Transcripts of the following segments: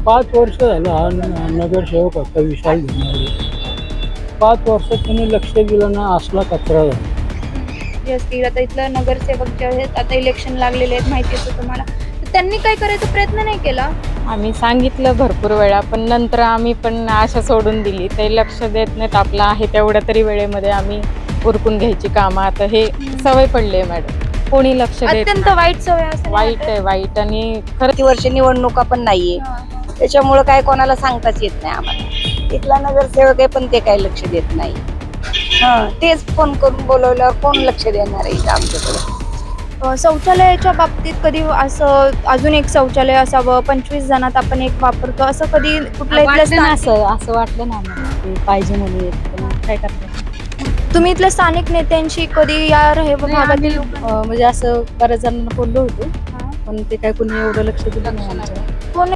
5 वर्ष झालं हा नगरसेवक होता विशाल धुमाळे. 5 वर्षात त्यांनी लक्ष दिलं ना, असला कचरा झाला. जे असतील आता इथलं नगरसेवक जे आहेत आता इलेक्शन लागलेले आहेत माहिती आहे तुम्हाला, तर त्यांनी काय करायचा प्रयत्न नाही केला. आम्ही सांगितलं भरपूर वेळा, पण नंतर आम्ही पण आशा सोडून दिली. ते लक्ष देत नाहीत. आपलं आहे तेवढ्या तरी वेळेमध्ये आम्ही उरकून घ्यायची कामं. आता हे सवय पडली आहे मॅडम, कोणी लक्ष देत अत्यंत नाही. वाईट सवय असं नाही वाईट वाटत? आहे, वाईट. आणि खरं किती वर्ष निवडणुका पण नाहीये, हा, हा. त्याच्यामुळे काय कोणाला सांगताच येत नाही आम्हाला. इथला नगरसेवक आहे पण ते काही लक्ष देत नाही. तेच फोन करून बोलवल्यावर कोण लक्ष देणार आहे इथं आमच्याकडे. शौचालयाच्या बाबतीत कधी असं अजून एक शौचालय असावं, 25 जणात आपण एक वापरतो, असं कधी कुठल्या वाटलं ना, इथल्या असं वाटलं ना आम्हाला की पाहिजे म्हणून एक, पण काय करतात. तुम्ही इथल्या स्थानिक नेत्यांशी कधी या भागातील म्हणजे असं बऱ्याच जणांना बोललो होतो, पण ते काय कोणी एवढं लक्ष दिलं नाही आमच्या. कोण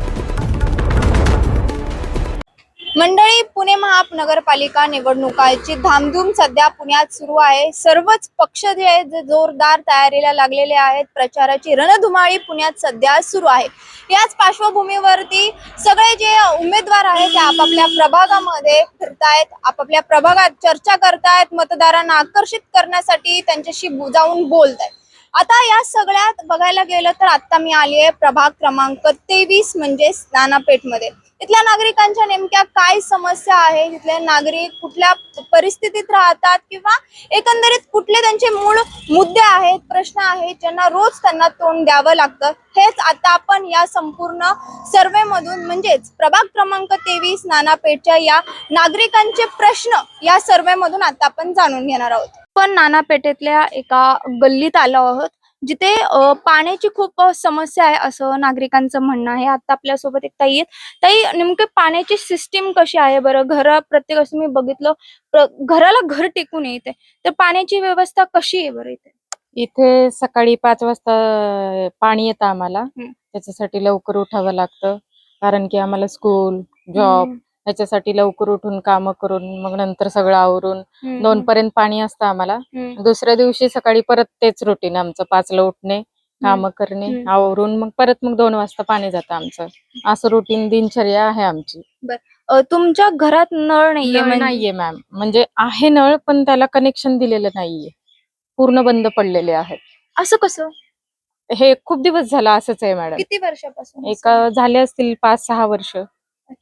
मंडळी, पुणे महानगरपालिका निवडणुकाची धामधूम सध्या पुण्यात सुरू आहे. सर्वच पक्ष जे आहेत जे जोरदार तयारीला लागलेले आहेत. प्रचाराची रणधुमाळी पुण्यात सध्या सुरू आहे. याच पार्श्वभूमीवरती सगळे जे उमेदवार आहेत ते आपापल्या प्रभागामध्ये फिरतायत, आपापल्या प्रभागात चर्चा करतायत, मतदारांना आकर्षित करण्यासाठी त्यांच्याशी जाऊन बोलतायत. आता या सगळ्यात बघायला गेलं तर आता मी आली आहे प्रभाग क्रमांक 23 म्हणजे नानापेठमध्ये. इथल्या नागरिकांच्या नेमक्या काय समस्या आहे, तिथले नागरिक कुठल्या परिस्थितीत राहतात किंवा एकंदरीत कुठले त्यांचे मूळ मुद्दे आहेत, प्रश्न आहेत ज्यांना रोज त्यांना तोंड द्यावं लागतं, हेच आता आपण या संपूर्ण सर्वे मधून म्हणजेच प्रभाग क्रमांक 23 नानापेठच्या या नागरिकांचे प्रश्न या सर्वे मधून आता आपण जाणून घेणार आहोत. पण नानापेठेतल्या एका गल्लीत आलो आहोत जिथे पाण्याची खूप समस्या आहे असं नागरिकांचं म्हणणं आहे. आता आपल्यासोबत एक ताई आहेत. ताई, नेमके पाण्याची सिस्टीम कशी आहे बरं? प्रत्येक असं मी बघितलं, घराला घर टेकून येते, तर पाण्याची व्यवस्था कशी आहे बरं इथे? इथे सकाळी 5 वाजता पाणी येतं आम्हाला. हम्म. त्याच्यासाठी लवकर उठावं लागतं, कारण की आम्हाला स्कूल, जॉब याच्यासाठी लवकर उठून कामं करून मग नंतर सगळं आवरून 2 पर्यंत पाणी असतं आम्हाला. दुसऱ्या दिवशी सकाळी परत तेच रुटीन आमचं, 5 ला उठणे, कामं करणे, आवरून मग परत 2 वाजता पाणी जातं आमचं. असं रुटीन दिनचर्या आहे आमची. तुमच्या घरात नळ नाहीये? नळ नाहीये मॅम, म्हणजे आहे नळ पण त्याला कनेक्शन दिलेलं नाहीये, पूर्ण बंद पडलेले आहेत. असं कसं? हे खूप दिवस झाला असंच आहे मॅडम. किती वर्षापासून? झाले असतील 5-6 वर्ष.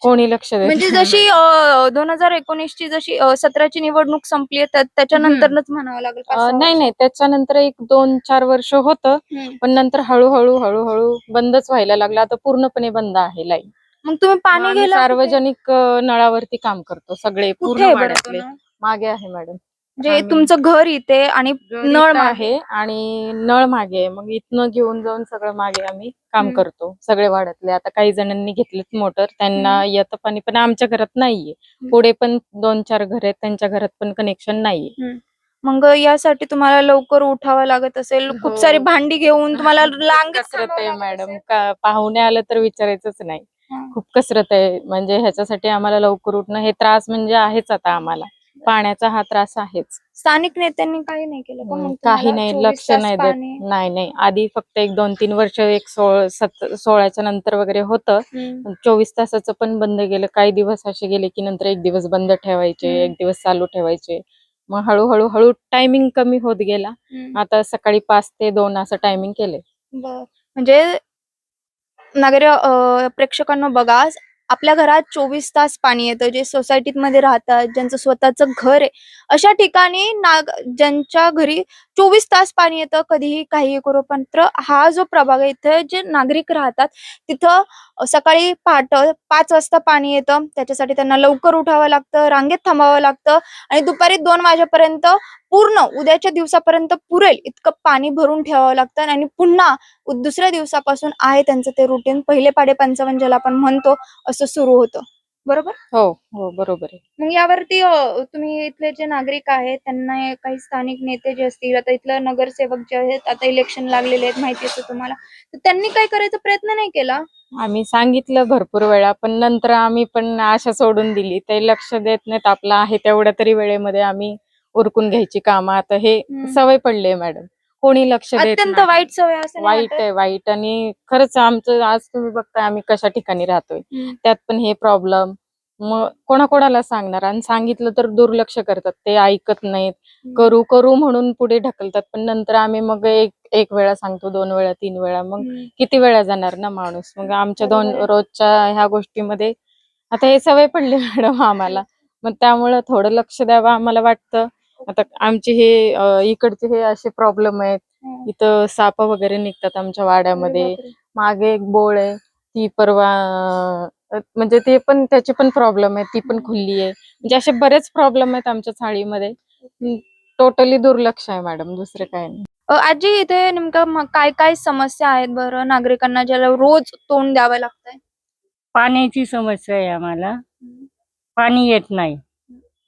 कोणी लक्ष देत म्हणजे नाही. जशी 2019 ची जशी 17ची निवडणूक संपली त्याच्यानंतरच म्हणावं लागेल. 5-6 नाही नाही, त्याच्यानंतर 1-2-4 वर्ष होतं, पण नंतर हळूहळू हळूहळू बंदच व्हायला लागलं. आता पूर्णपणे बंद आहे लाईन. मग तुम्ही पाणी आम्ही घ्यायला सार्वजनिक नळावरती काम करतो सगळे, कुठे पूर्ण आहे बरं तो वाड्यातले. नळ? मागे आहे मॅडम. म्हणजे तुमचं घर इथे आणि नळ इथं मागे. आहे आणि नळ मागे आहे. मग इथनं घेऊन जाऊन सगळं मागे आम्ही काम करतो सगळे वाड्यातले. आता काही जणांनी घेतलेत मोटर, त्यांना येतं पाणी, पण आमच्या घरात नाहीये. पुढे पण 2-4 घर आहेत, त्यांच्या घरात पण कनेक्शन नाहीये. मग यासाठी तुम्हाला लवकर उठावं लागत असेल, खूप सारी भांडी घेऊन तुम्हाला रांगेत कसरत थांबावं आहे लागत मॅडम. असेल. पाहुणे आलं तर विचारायचंच नाही. खूप कसरत आहे, म्हणजे ह्याच्यासाठी आम्हाला लवकर उठणं. हे त्रास म्हणजे आहेच आता आम्हाला, पाण्याचा हा त्रास आहेच. स्थानिक नेत्यांनी काही नाही केलं का? मग काही तुम्हाला नाही, 24 लक्ष तास नाही देत. पाणी? नाही, आधी फक्त 1-2-3 वर्ष 16च्या नंतर वगैरे होतं. 24 तासाचं पण बंद केलं. काही दिवस असे गेले की नंतर 1 दिवस बंद ठेवायचे, 1 दिवस चालू ठेवायचे. मग हळूहळू टायमिंग कमी होत गेला. आता सकाळी 5 ते 2 असं टायमिंग केलंय. म्हणजे प्रेक्षकांना बघा, आपल्या घरात 24 तास पाणी येतं. जे सोसायटीत मध्ये राहतात, ज्यांचं स्वतःचं घर आहे, अशा ठिकाणी ज्यांच्या घरी 24 तास पाणी येतं, कधीही काहीही करू. पण हा जो प्रभाग आहे इथे जे नागरिक राहतात तिथं सकाळी पहाटे 5 वाजता पाणी येतं. त्याच्यासाठी त्यांना लवकर उठावं लागतं, रांगेत थांबावं लागतं आणि दुपारी 2 वाजेपर्यंत पूर्ण उद्याच्या दिवसापर्यंत पुरेल इतकं पाणी भरून ठेवावं लागतं आणि पुन्हा दुसऱ्या दिवसापासून आहे त्यांचं ते रुटीन, पहिले पाडे पंचावन्न ज्याला आपण म्हणतो, असं सुरू होतं. बरोबर? हो बरोबर आहे. मग यावरती तुम्ही इथले जे नागरिक आहेत त्यांना काही स्थानिक नेते जे असतील, आता इथलं नगरसेवक जे आहेत आता इलेक्शन लागलेले आहेत माहिती असतं तुम्हाला, तर त्यांनी काय करायचा प्रयत्न नाही केला. आम्ही सांगितलं भरपूर वेळा, पण नंतर आम्ही पण आशा सोडून दिली. ते लक्ष देत नाहीत. आपलं आहे तेवढ्या तरी वेळेमध्ये आम्ही उरकून घ्यायची कामं. आता हे सवय पडली आहे मॅडम, कोणी लक्ष देत अत्यंत नाही. वाईट सवय असं नाही वाईट वाटत? आहे, वाईट. आणि खरंच आमचं आज तुम्ही बघताय आम्ही कशा ठिकाणी राहतोय, त्यात पण हे प्रॉब्लेम. मग कोणाकोणाला सांगणार? आणि सांगितलं तर दुर्लक्ष करतात, ते ऐकत नाहीत. करू करू म्हणून पुढे ढकलतात, पण नंतर आम्ही मग एक वेळा सांगतो, 2 वेळा, 3 वेळा, मग किती वेळा जाणार ना माणूस. मग आमच्या रोजच्या ह्या गोष्टीमध्ये आता हे सवय पडली मॅडम आम्हाला. मग त्यामुळं थोडं लक्ष द्यावं आम्हाला वाटतं. आता आमचे हे इकडचे हे असे प्रॉब्लेम आहेत. इथं साप वगैरे निघतात आमच्या वाड्यामध्ये. मागे एक बोळ आहे, ती परवा म्हणजे ते पण त्याचे पण प्रॉब्लेम आहेत, ती पण खुलली आहे. म्हणजे असे बरेच प्रॉब्लेम आहेत आमच्या चाळीमध्ये. टोटली दुर्लक्ष आहे मॅडम, दुसरं काय नाही. आजी इथे नेमकं काय काय समस्या आहेत बरं नागरिकांना ज्याला रोज तोंड द्यावं लागतंय? पाण्याची समस्या आहे आम्हाला. पाणी येत नाही.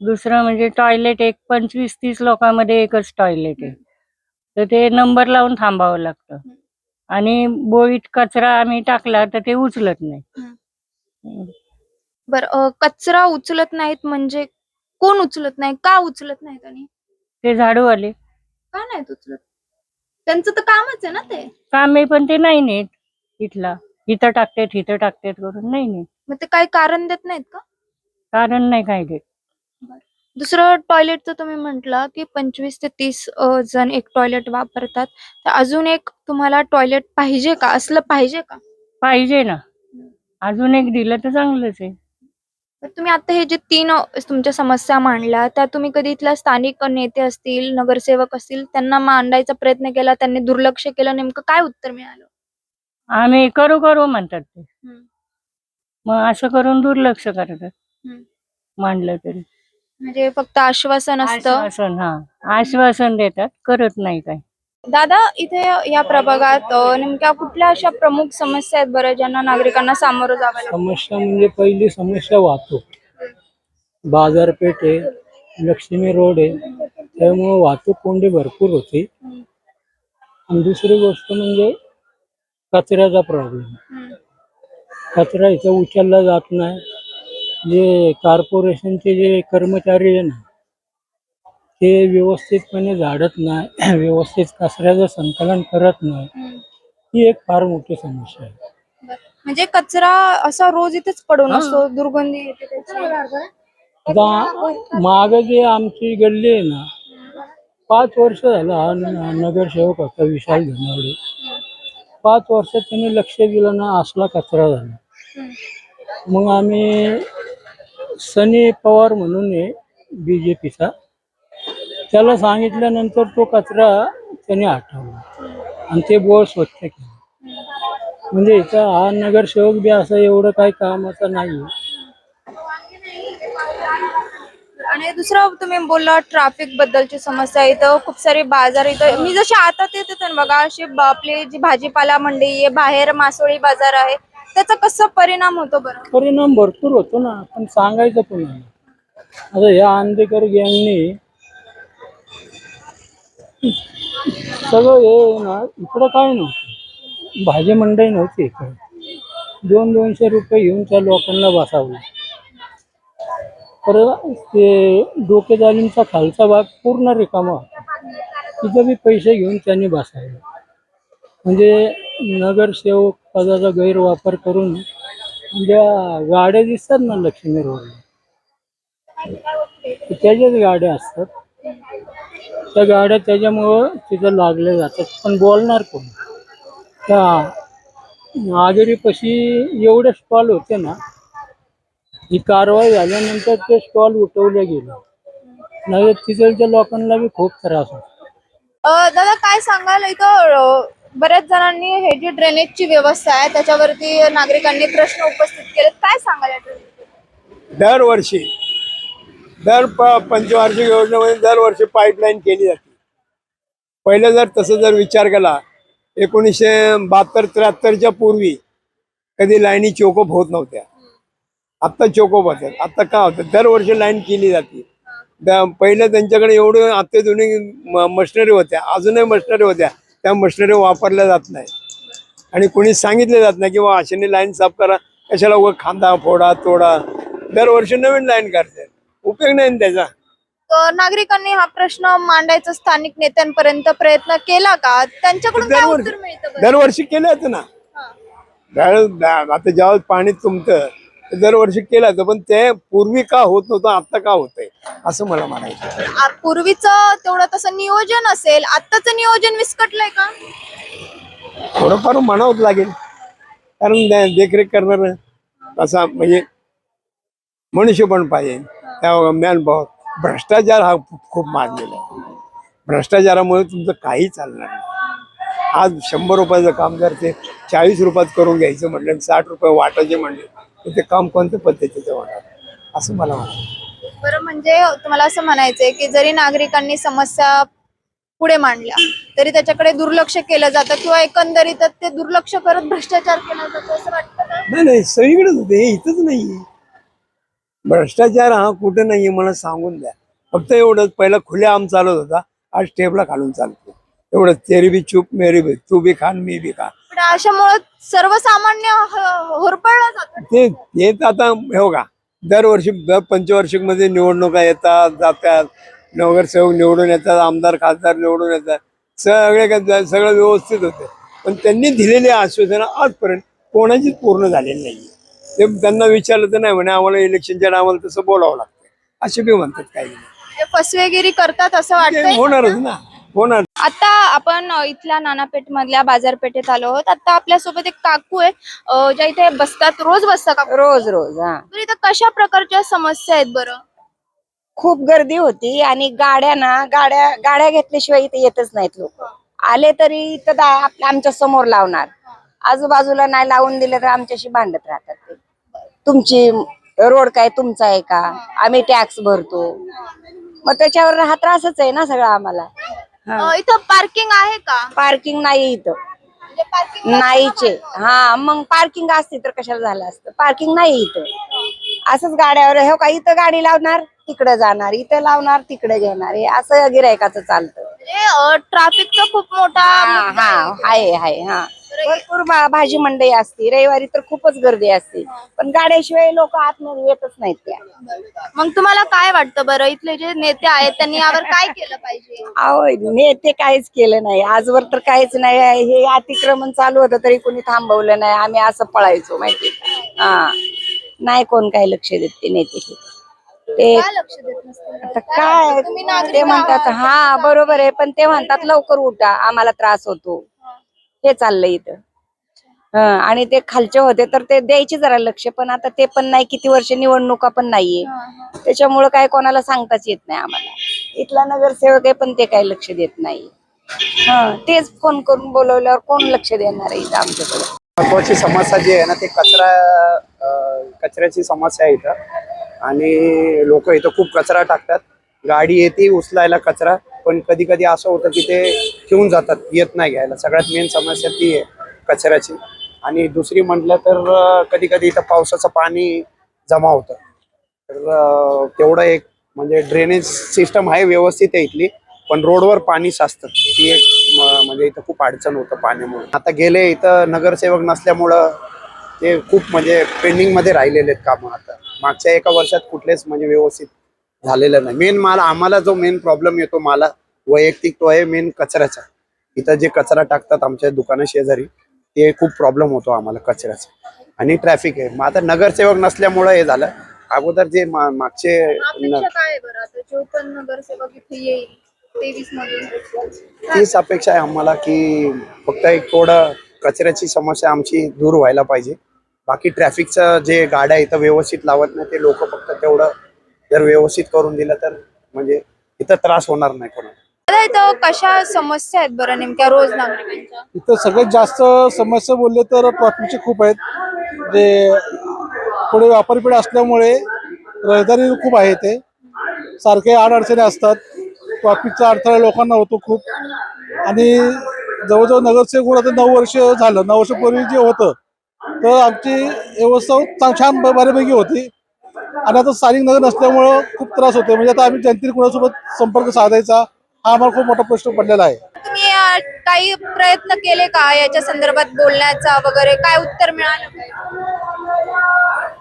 दुसरं म्हणजे टॉयलेट, एक 25-30 लोकांमध्ये एकच टॉयलेट आहे, तर ते नंबर लावून थांबावं लागतं. आणि बोळीत कचरा आम्ही टाकला तर ते उचलत नाही. बरं कचरा उचलत नाहीत म्हणजे कोण उचलत नाही? का उचलत नाहीत? आणि ते झाडूवाले का नाहीत उचलत? त्यांचं तर कामच आहे ना ते. काम आहे, पण ते नाही नेत इथला. इथं टाकतात करून नाही नेत. मग ते काही कारण देत नाहीत का? कारण नाही काय देत. दुसरं टॉयलेटचं तुम्ही म्हटलं की 25 ते 30 जण एक टॉयलेट वापरतात. तर अजून एक तुम्हाला टॉयलेट पाहिजे का? असलं पाहिजे का? पाहिजे ना, अजून एक दिलं तर चांगलंच आहे. तर तुम्ही आता हे जे 3 तुमच्या समस्या मांडल्या, त्या तुम्ही कधी इथल्या स्थानिक नेते असतील, नगरसेवक असतील, त्यांना मांडायचा प्रयत्न केला, त्यांनी दुर्लक्ष केलं, नेमकं काय उत्तर मिळालं? आम्ही करू करू म्हणतात ते, मग असं करून दुर्लक्ष करतात. मांडलं तरी म्हणजे फक्त आश्वासन असतं. आश्वासन देतात, करत नाही काय. दादा, इथे या प्रभागात नेमक्या कुठल्या अशा प्रमुख समस्या आहेत बरं ज्यांना नागरिकांना सामोरं जावं लागतं? समस्या म्हणजे पहिली समस्या वाहतूक. बाजारपेठ आहे, लक्ष्मी रोड आहे, त्यामुळे वाहतूक कोंडी भरपूर होती. आणि दुसरी गोष्ट म्हणजे कचऱ्याचा प्रॉब्लेम. कचरा इथं उचलला जात नाही. जे कॉर्पोरेशनचे जे कर्मचारी आहे ना, ते व्यवस्थितपणे झाडत नाही, व्यवस्थित कचऱ्याचं संकलन करत नाही. ही एक फार मोठी समस्या आहे. म्हणजे कचरा असा रोज इथेच पडून असतो, दुर्गंधी येते त्याची. आता माग जे आमची गल्ली आहे ना, 5 वर्ष झालं हा नगरसेवक होता विशाल धनावडे. 5 वर्षात त्यांनी लक्ष दिलं ना, असला कचरा झाला. मग आम्ही सनी पवार म्हणून आहे BJPचा, त्याला सांगितल्यानंतर तो कचरा त्याने हटवला आणि ते बोळ स्वच्छ केलं. म्हणजे इथं हा नगरसेवक बी असं एवढं काही कामाचं नाही. आणि दुसरं तुम्ही बोलला ट्रॅफिक बद्दलची समस्या. इथं खूप सारे बाजार, इथं मी जशी आता ते येते ना बघा, अशी आपली जी भाजीपाला मंडई आहे, बाहेर मासोळी बाजार आहे, त्याचा कसा परिणाम होतो बरं? परिणाम भरपूर होतो ना, पण सांगायचं पुन्हा. आता या आंदेकर गँगने सगळं हे ना, इकडं काय नव्हतं, भाजी मंडई नव्हती इकडं. 200-200 रुपये घेऊन त्या लोकांना बसावलं. परत ते डोकेदारींचा खालचा भाग पूर्ण रिकामा होता, तिथं बी पैसे घेऊन त्यांनी बसावलं. म्हणजे नगरसेवक पदाचा गैरवापर करून ज्या गाड्या दिसतात ना लक्ष्मी रोडला, त्याच्याच गाड्या असतात. त्या गाड्या त्याच्यामुळं तिथं लागल्या जातात. पण बोलणार कोण? त्या आगेरीपाशी एवढे स्टॉल होते ना, ही कारवाई झाल्यानंतर ते स्टॉल उठवले गेले, नाही तिथलच्या लोकांना बी खूप त्रास होतो. दादा, काय सांगाल, इथं बऱ्याच जणांनी हे जी ड्रेनेजची व्यवस्था आहे त्याच्यावरती नागरिकांनी प्रश्न उपस्थित केले, काय सांगाल या ड्रेनेज? दरवर्षी पंचवार्षिक योजनेमध्ये दरवर्षी पाईपलाईन केली जाते. पहिलं जर तसं जर विचार केला, 1972-73च्या पूर्वी कधी लाईनी चोकअप होत नव्हत्या. आत्ता चोकअप होतात. आत्ता काय होतं, दरवर्षी लाईन केली जाते. पहिलं त्यांच्याकडे एवढं अत्याधुनिक मशिनरी होत्या, अजूनही मशिनरी होत्या, त्या मशिनरी वापरल्या जात नाही. आणि कोणी सांगितलं जात नाही की बा अशाने लाईन साफ करा, कशाला उगा खांदा फोडा तोडा. दरवर्षी नवीन लाईन करतात, उपयोग नाही त्याचा. नागरिकांनी हा प्रश्न मांडायचा स्थानिक नेत्यांपर्यंत प्रयत्न केला का? त्यांच्याकडून काय दरवर्षी- उत्तर मिळतं बरं? दरवर्षी केलंच ना. आता ज्यावेळेस पाणी तुंबतं ते दरवर्षी केलं जातं, पण ते पूर्वी का होत नव्हतं आता का होतंय असं मला म्हणायचं. पूर्वीचं तेवढं तसं नियोजन असेल, आत्ताचं नियोजन विस्कटलंय का? थोडंफार म्हणावंच लागेल, कारण देखरेख करणार असा म्हणजे मनुष्य पण पाहिजे. त्या मॅनपॉवर भ्रष्टाचार हा खूप माजलेला आहे. भ्रष्टाचारामुळे तुमचं काही चालणार नाही. आज 100 रुपयाचं काम जर ते 40 रुपयात करून घ्यायचं म्हटलं, 60 रुपये वाटायचे म्हणले तर ते काम कोणत्या पद्धतीचं होणार असं मला वाटतं. बरं, म्हणजे तुम्हाला असं म्हणायचंय की जरी नागरिकांनी समस्या पुढे मांडल्या तरी त्याच्याकडे दुर्लक्ष केलं जातं किंवा एकंदरीत ते दुर्लक्ष करत भ्रष्टाचार केला जातो असं वाटतं का? नाही सगळीकडेच होते, हे इथंच नाहीये. भ्रष्टाचार हा कुठं नाहीये मला सांगून द्या. फक्त एवढंच, पहिला खुलेआम चालत होता, आज टेबला घालून चालतो. एवढं तेरी भी चूप मेरी भी, तू भी खान मी भी खा. पण अशामुळे सर्वसामान्य होरपळलं जातं. ते येत आता हो का, दरवर्षी दर पंचवार्षिक मध्ये निवडणुका येतात जातात, नगरसेवक निवडून येतात, आमदार खासदार निवडून येतात, सगळं व्यवस्थित होतं. पण त्यांनी दिलेली आश्वासनं आजपर्यंत कोणाचीच पूर्ण झालेली नाही. ते त्यांना विचारलं तर नाही म्हणे आम्हाला इलेक्शनच्या टायमाला तसं बोलावं लागतं, असे बी म्हणतात काही. म्हणजे फसवेगिरी करतात असं ते वाटतंय. होणारच ना, होणार. आता आपण इथल्या नानापेठ मधल्या बाजारपेठेत आलो आहोत. आता आपल्यासोबत एक काकू आहे ज्या इथे बसतात, रोज बसतात काकू? रोज रोज. हा, तर इथं कशा प्रकारच्या समस्या आहेत बरं? खूप गर्दी होती आणि गाड्या घेतल्याशिवाय इथे येतच नाहीत लोक. आले तरी इथं आमच्या समोर लावणार, आजूबाजूला नाही लावून दिले तर आमच्याशी भांडत राहतात. ते तुमची रोड काय तुमचा आहे का, आम्ही टॅक्स भरतो, मग त्याच्यावर हा त्रासच आहे ना सगळा आम्हाला. इथं पार्किंग आहे का? पार्किंग नाही इथं, म्हणजे पार्किंग नाहीचे. हा, मग पार्किंग असते तर कशाला झालं असतं. पार्किंग नाही इथं, असंच गाड्यावर हो का, इथं गाडी लावणार तिकडे जाणार, इथं लावणार तिकडे घेणार, हे असं गिरायकाचं चालतं. ट्रॅफिकचा खूप मोठा हा मुद्दा हा आहे. आहे हा. भरपूर भाजी मंडई असते, रविवारी तर खूपच गर्दी असते, पण गाड्याशिवाय लोक आतमध्ये येतच नाहीत त्या. मग तुम्हाला काय वाटतं बरं, इथले जे नेते आहेत त्यांनी यावर काय केलं पाहिजे? अहो, नेते काहीच केलं नाही आजवर तर काहीच नाही. हे अतिक्रमण चालू होतं तरी कोणी थांबवलं नाही, आम्ही असं पळायचो माहिती का. हा, नाही कोण काही लक्ष देत ते नेते. ते का लक्ष देत नसतील? आता काय तुम्ही नागरिक ते म्हणतात, आहात. हा बरोबर आहे, पण ते म्हणतात लवकर उठा आम्हाला त्रास होतो, हे चाललंय इथं. आणि ते खालचे होते तर ते द्यायचे जरा लक्ष, पण आता ते पण नाही, किती वर्ष निवडणुका पण नाहीये, त्याच्यामुळे काय कोणाला सांगताच येत नाही आम्हाला. इथला नगरसेवक आहे पण ते काही लक्ष देत नाही. तेच फोन करून बोलवल्यावर कोण लक्ष देणार आहे इथं आमच्याकडे. महत्वाची समस्या जी आहे ना ती कचऱ्याची समस्या आहे इथं. आणि लोक इथं खूप कचरा टाकतात, गाडी येते उचलायला कचरा, पण कधी कधी असं होतं की ते ठेवून जातात, येत नाही घ्यायला. सगळ्यात मेन समस्या ती आहे कचऱ्याची. आणि दुसरी म्हटलं तर कधी कधी इथं पावसाचं पाणी जमा होतं, तर तेवढं एक म्हणजे ड्रेनेज सिस्टम आहे व्यवस्थित आहे इथली, पण रोडवर पाणी साचतं, ती एक म्हणजे इथं खूप अडचण होतं पाण्यामुळे. आता गेले इथं नगरसेवक नसल्यामुळं ते खूप म्हणजे पेंडिंगमध्ये राहिलेले आहेत कामं. आता मागच्या एका वर्षात कुठलेच म्हणजे व्यवस्थित झालेलं नाही. आम्हाला जो मेन प्रॉब्लेम येतो मला वैयक्तिक, तो आहे मेन कचऱ्याचा. इथं जे कचरा टाकतात आमच्या दुकाना शेजारी, ते खूप प्रॉब्लेम होतो आम्हाला कचऱ्याचा. आणि ट्रॅफिक आहे. मग आता नगरसेवक नसल्यामुळं हे झालं. अगोदर जे मागचे अपेक्षा काय आहे बरं, आता जो पण नगरसेवक इथे येईल 23 मधून, तीच अपेक्षा आहे आम्हाला की फक्त एक थोडं कचऱ्याची समस्या आमची दूर व्हायला पाहिजे. बाकी ट्रॅफिकचं जे गाड्या इथं व्यवस्थित लावत नाही ते लोक फक्त तेवढं जर व्यवस्थित करून दिलं तर म्हणजे इथं त्रास होणार नाही कोणाला. आता इथं कशा समस्या आहेत बरं नेमक्या रोज नागरिकांच्या? इथं सगळ्यात जास्त समस्या बोलले तर ट्रॉफिकचे खूप आहेत. जे पुढे व्यापारीपेठ असल्यामुळे रहदारी खूप आहे, ते सारखे अडचणी असतात. ट्रॉफिकचा अडथळा लोकांना होतो खूप. आणि जवळजवळ नगरसेवक होऊन आता 9 वर्ष झालं. 9 वर्षापूर्वी जे होतं तर आमची व्यवस्था छान बऱ्यापैकी होती. आणि आता स्थानिक नगर नसल्यामुळं खूप त्रास होतो. म्हणजे आता आम्ही जनतेने कुणासोबत संपर्क साधायचा हा आम्हाला खूप मोठा प्रश्न पडलेला आहे. तुम्ही काही प्रयत्न केले का याच्या संदर्भात बोलण्याचा वगैरे, काय उत्तर मिळालं?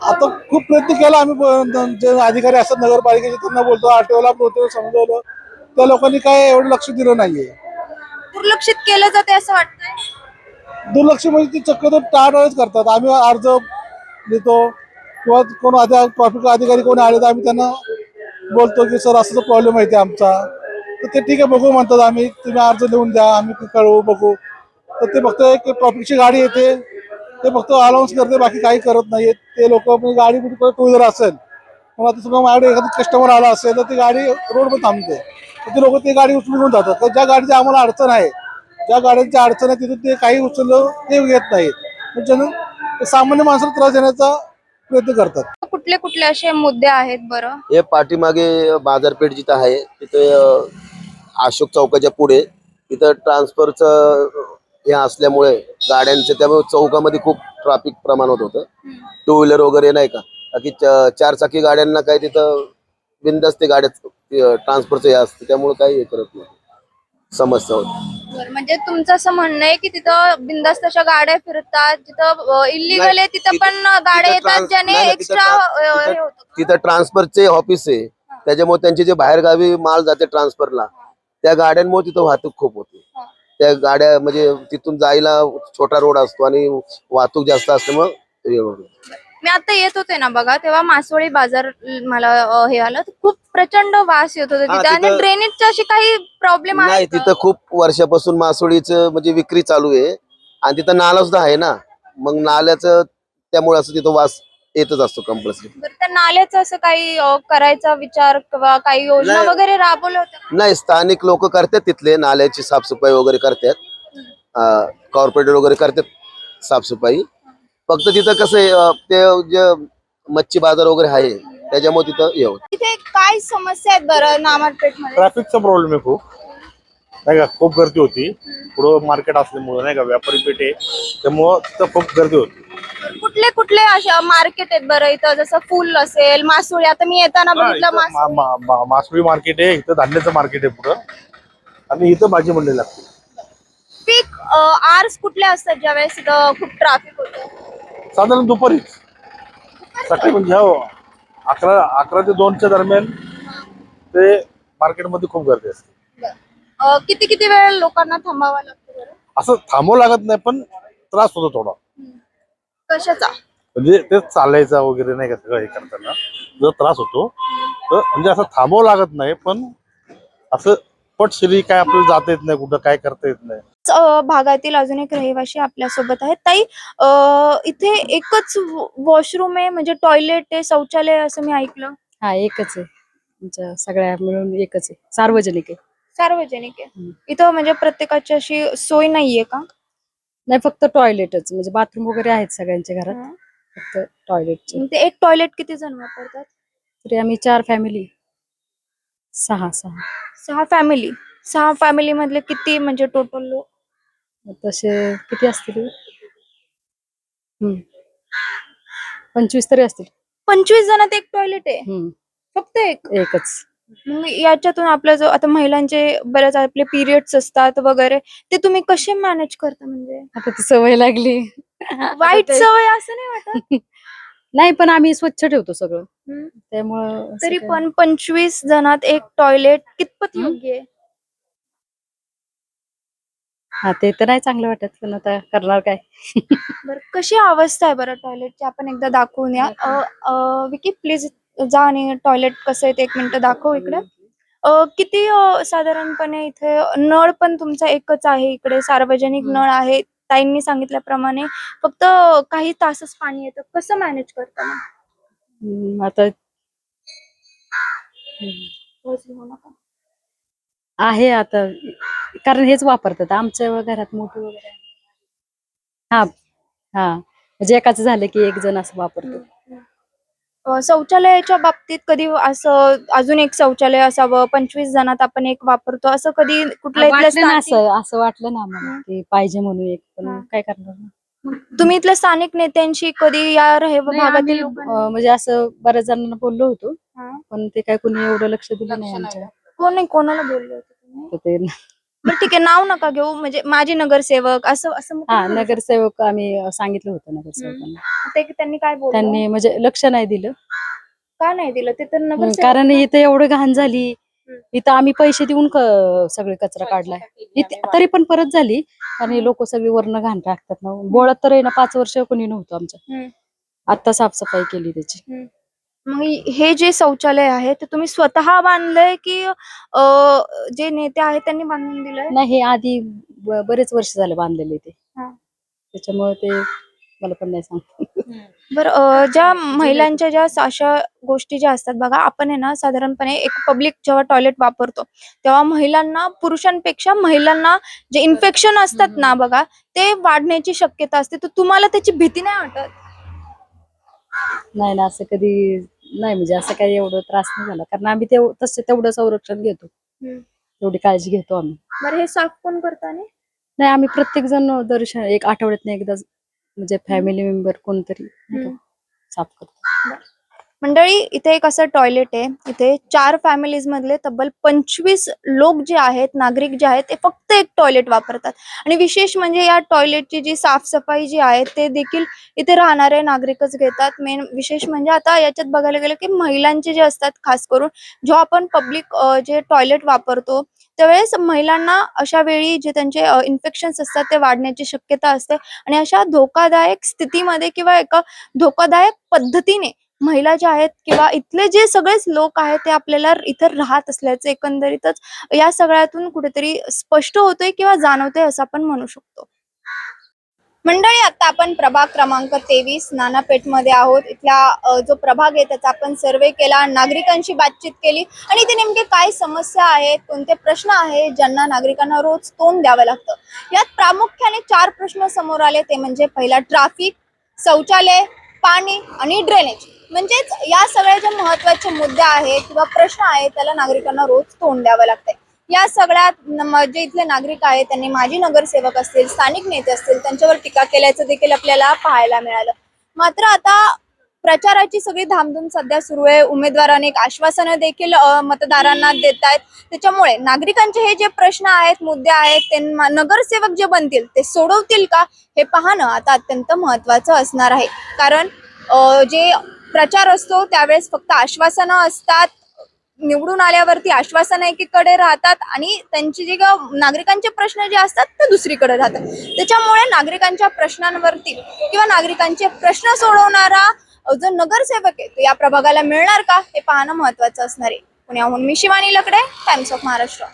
आता खूप प्रयत्न केला आम्ही, जे अधिकारी असतात नगरपालिकेचे त्यांना बोलतो, आरटीओला बोलतो, समजवलं, त्या लोकांनी काय एवढं लक्ष दिलं नाहीये. दुर्लक्षित केलं जाते असं वाटतंय. दुर्लक्ष म्हणजे ते चक्कर टाळाटाळच करतात. आम्ही अर्ज देतो किंवा कोण ट्रॅफिक अधिकारी कोणी आले तर आम्ही त्यांना बोलतो की सर असं प्रॉब्लेम आहे ते आमचा, तर ते ठीक आहे बघू म्हणतात. आम्ही तुम्ही अर्ज लिहून द्या, आम्ही कळवू बघू. तर ते फक्त एक ट्रॅफिकची गाडी येते, ते फक्त अलाउन्स करते, बाकी काही करत नाहीत ते लोक. गाडी टू व्हीलर असेल, मग आता समजा माझ्याकडे एखादा कस्टमर आला असेल तर ती गाडी रोडवर थांबते, तर ते लोक ती गाडी उचलून घेऊन जातात. तर ज्या गाडीची आम्हाला अडचण आहे, ज्या गाड्यांची अडचण आहे तिथून ते काही उचललं ते घेत नाहीत. म्हणजे सामान्य माणसाला त्रास देण्याचा प्रयत्न करतात. कुठले कुठले असे मुद्दे आहेत बरं? हे पाठीमागे बाजारपेठ जिथं आहे तिथे अशोक चौकाच्या पुढे तिथं ट्रान्सफरचं हे असल्यामुळे गाड्यांचे, त्यामुळे चौकामध्ये खूप ट्रॅफिक प्रमाण होत होतं. टू व्हीलर वगैरे नाही का, बाकी चारचाकी गाड्यांना काय तिथं बिनधास्त ते गाड्या ट्रान्सफरचं हे असतं, त्यामुळे काही हे करत नाही, समस्या होती. बरं, म्हणजे तुमचं असं म्हणणं आहे की तिथं बिंदास्त अशा गाड्या फिरतात, जिथं इलिगल आहे तिथं पण गाड्या येतात ज्याने एक्स्ट्रा तिथं ट्रान्सफरचे ऑफिस आहे, त्याच्यामुळे त्यांचे जे बाहेर गावी माल जाते ट्रान्सफरला, त्या गाड्यांमुळे तिथं वाहतूक खूप होते. त्या गाड्या म्हणजे तिथून जायला छोटा रोड असतो आणि वाहतूक जास्त असल्यामुळे. मी आता येत होते ना बघा, तेव्हा मासोळी बाजार मला हे आलं, खूप प्रचंड वास येत होता तिथे. आणि ड्रेनेजची अशी काही प्रॉब्लेम आहे नाही, तिथं खूप वर्षापासून मासोळीचं म्हणजे विक्री चालू आहे आणि तिथं नाला सुद्धा आहे ना, मग नाल्याचं त्यामुळे असं तिथं वास येतच असतो कंपल्सरी. त्या नाल्याचं असं काही करायचा विचार किंवा काही योजना वगैरे राबवल्या होत्या? नाही, स्थानिक लोक करतात, तिथले नाल्याची साफसफाई वगैरे करतात, कॉर्पोरेटर वगैरे करतात साफसफाई. फक्त तिथं कसं आहे, ते जे मच्छी बाजार वगैरे आहे त्याच्यामुळे तिथं येऊ. तिथे काय समस्या आहेत बरं नामारपेठ मध्ये? ट्रॅफिकचा प्रॉब्लेम आहे खूप, नाही का. खूप गर्दी होती, पुढं मार्केट असल्यामुळे नाही का, व्यापारी पेठ आहे त्यामुळं तिथं खूप गर्दी होती. कुठले कुठले अशा मार्केट आहेत बरं इथं? जसं फुल असेल, मासोळी, आता मी येताना बघितलं मासळी मार्केट आहे इथं, धान्याचं मार्केट आहे पुढं, आणि इथं भाजी मंडई लागते. पीक आवर्स कुठले असतात ज्यावेळेस इथं खूप ट्रॅफिक होतं? साधारण दुपारीच, सकाळी म्हणजे 11 ते 2च्या दरम्यान ते मार्केटमध्ये खूप गर्दी असते. किती किती वेळ लोकांना थांबावं लागतं बरं? असं थांबावं लागत नाही, पण त्रास होतो थोडा, कशाचा? म्हणजे ते चालायचा वगैरे नाही का, सगळं हे करताना जर त्रास होतो तर म्हणजे असं थांबावं लागत नाही, पण असं पटशिरी काय आपल्याला जाता येत नाही, कुठं काय करता येत नाही. भागातील अजून एक रहिवासी आपल्या सोबत आहेत. ताई, इथे एकच वॉशरूम आहे, म्हणजे टॉयलेट आहे, शौचालय असं मी ऐकलं? हा, एकच आहे, आमच्या सगळ्या मिळून एकच आहे, सार्वजनिक आहे. सार्वजनिक आहे. इथं म्हणजे प्रत्येकाची अशी सोय नाहीये का? नाही, फक्त टॉयलेटच, म्हणजे बाथरूम वगैरे आहेत सगळ्यांच्या घरात, फक्त टॉयलेटचे. ते एक टॉयलेट किती जण वापरतात? तरी आम्ही 4 फॅमिली, 6 फॅमिली. 6 फॅमिली मधले किती म्हणजे टोटल लोक? तसे किती असतील? 25 तरी असतील. 25 जणात एक टॉयलेट आहे? फक्त एकच. मग याच्यातून आपलं जो आता महिलांचे बरेच आपले पिरियड्स असतात वगैरे, ते तुम्ही कसे मॅनेज करता? म्हणजे आता ती सवय लागली. वाईट सवय असं नाही वाटत? नाही, पण आम्ही स्वच्छ ठेवतो सगळं, त्यामुळं. तरी पण 25 जणात एक टॉयलेट कितपत योग्य आहे? हा, ते तर नाही चांगलं वाटत, पण आता करणार काय. बरं, कशी अवस्था आहे बरं टॉयलेटची? आपण एकदा दाखवून या. विकी प्लीज जा आणि टॉयलेट कसं आहे ते 1 मिनिट दाखव इकडे. किती साधारणपणे इथे नळ पण तुमचा एकच आहे, इकडे सार्वजनिक नळ आहे, ताईंनी सांगितल्याप्रमाणे फक्त काही तासच पाणी येतं, कसं मॅनेज करता मग? आता आहे आता, कारण हेच वापरतात आमच्या घरात, मोठे वगैरे. हा हा, म्हणजे एकाच झालं की एक जण असं वापरतो. शौचालयाच्या बाबतीत कधी असं अजून एक शौचालय असावं, 25 जणात आपण एक वापरतो, असं कधी कुठल्या असं वाटलं ना आम्हाला की पाहिजे म्हणून एक, पण काय करणार. तुम्ही इथल्या स्थानिक नेत्यांशी कधी या भागातील म्हणजे असं बऱ्याच जणांना बोललो होतो, पण ते काय कोणी एवढं लक्ष दिलं नाही आमच्या. कोणाला बोलले होते तुम्ही? ते बरं ठीक आहे, नाव नका घेऊ, म्हणजे माझे नगरसेवक असं असं मग हा तुम्ही बोलू नगरसेवक आम्ही सांगितलं होतं नगरसेवकांना. शकता. त्यांनी काय बोललं? त्यांनी म्हणजे लक्ष नाही दिलं. का नाही दिलं ते तर नगरसेवक कारण इथे एवढं घाण झाली. हम्म. इथं आम्ही पैसे देऊन सगळे कचरा काढलाय. इथे तरी पण परत झाली. कारण हे लोक सगळी वर्ण घाण टाकतात ना. बोळात तर आहे ना 5 वर्ष कोणी नव्हतं आमच्या. हम्म. आता साफसफाई केली त्याची. मग हे जे शौचालय आहे ते तुम्ही स्वतः बांधलंय की जे नेते आहेत त्यांनी बांधून दिलंय? नाही हे आधी बरेच वर्ष झाले बांधलेले ते. हा. त्याच्यामुळे ते मला पण नाही सांगता. बरं ज्या महिलांच्या ज्या अशा गोष्टी ज्या असतात बघा, आपण आहे ना साधारणपणे एक पब्लिक जेव्हा टॉयलेट वापरतो तेव्हा महिलांना पुरुषांपेक्षा महिलांना जे इन्फेक्शन असतात ना बघा ते वाढण्याची शक्यता असते. तर तुम्हाला त्याची भीती नाही वाटत? नाही ना असं कधी नाही, म्हणजे असं काही एवढं त्रास नाही झाला. कारण आम्ही तेवढं संरक्षण घेतो. तेवढी काळजी घेतो आम्ही. बरं हे साफ कोण करताना? नाही आम्ही प्रत्येक जण एक आठवड्यातनं एकदा म्हणजे फॅमिली मेंबर कोणतरी साफ करतो. मंडळी इथे एक असं टॉयलेट आहे. इथे 4 फॅमिलीज मधले तब्बल 25 लोक जे आहेत, नागरिक जे आहेत ते फक्त एक टॉयलेट वापरतात. आणि विशेष म्हणजे या टॉयलेटची जी साफसफाई जी आहे ते देखील इथे राहणारे नागरिकच घेतात. मेन विशेष म्हणजे आता याच्यात बघायला गेलं की महिलांचे जे असतात, खास करून जेव्हा आपण पब्लिक जे टॉयलेट वापरतो त्यावेळेस महिलांना अशा वेळी जे त्यांचे इन्फेक्शन्स असतात ते वाढण्याची शक्यता असते. आणि अशा धोकादायक स्थितीमध्ये किंवा एका धोकादायक पद्धतीने महिला ज्या आहेत किंवा इथले जे सगळेच लोक आहेत ते आपल्याला इथं राहत असल्याचे एकंदरीतच या सगळ्यातून कुठेतरी स्पष्ट होतंय किंवा जाणवतंय असं आपण म्हणू शकतो. मंडळी आता आपण प्रभाग क्रमांक 23 नानापेठ मध्ये आहोत. इथला जो प्रभाग आहे त्याचा आपण सर्वे केला, नागरिकांशी बातचीत केली आणि इथे नेमके काय समस्या आहेत, कोणते प्रश्न आहेत ज्यांना नागरिकांना रोज तोंड द्यावं लागतं. यात प्रामुख्याने 4 प्रश्न समोर आले. ते म्हणजे पहिला ट्रॅफिक, शौचालय, पाणी आणि ड्रेनेज. म्हणजेच या सगळ्या ज्या महत्त्वाचे मुद्दे आहेत किंवा प्रश्न आहेत त्याला नागरिकांना रोज तोंड द्यावं लागतंय. या सगळ्यात जे इथले नागरिक आहेत त्यांनी माजी नगरसेवक असतील, स्थानिक नेते असतील त्यांच्यावर टीका केल्याचं देखील आपल्याला पाहायला मिळालं. मात्र आता प्रचाराची सगळी धामधूम सध्या सुरू आहे. उमेदवार अनेक आश्वासनं देखील मतदारांना देत आहेत. त्याच्यामुळे नागरिकांचे हे जे प्रश्न आहेत, मुद्दे आहेत ते नगरसेवक जे बनतील ते सोडवतील का हे पाहणं आता अत्यंत महत्त्वाचं असणार आहे. कारण जे प्रचार असतो त्यावेळेस फक्त आश्वासनं असतात. निवडून आल्यावरती आश्वासन एकीकडे राहतात आणि त्यांची जे नागरिकांचे प्रश्न जे असतात ते दुसरीकडे राहतात. त्याच्यामुळे नागरिकांच्या प्रश्नांवरती किंवा नागरिकांचे प्रश्न सोडवणारा जो नगरसेवक आहे तो या प्रभागाला मिळणार का हे पाहणं महत्त्वाचं असणार आहे. पुण्याहून मी शिवानी लकडे, टाइम्स ऑफ महाराष्ट्र.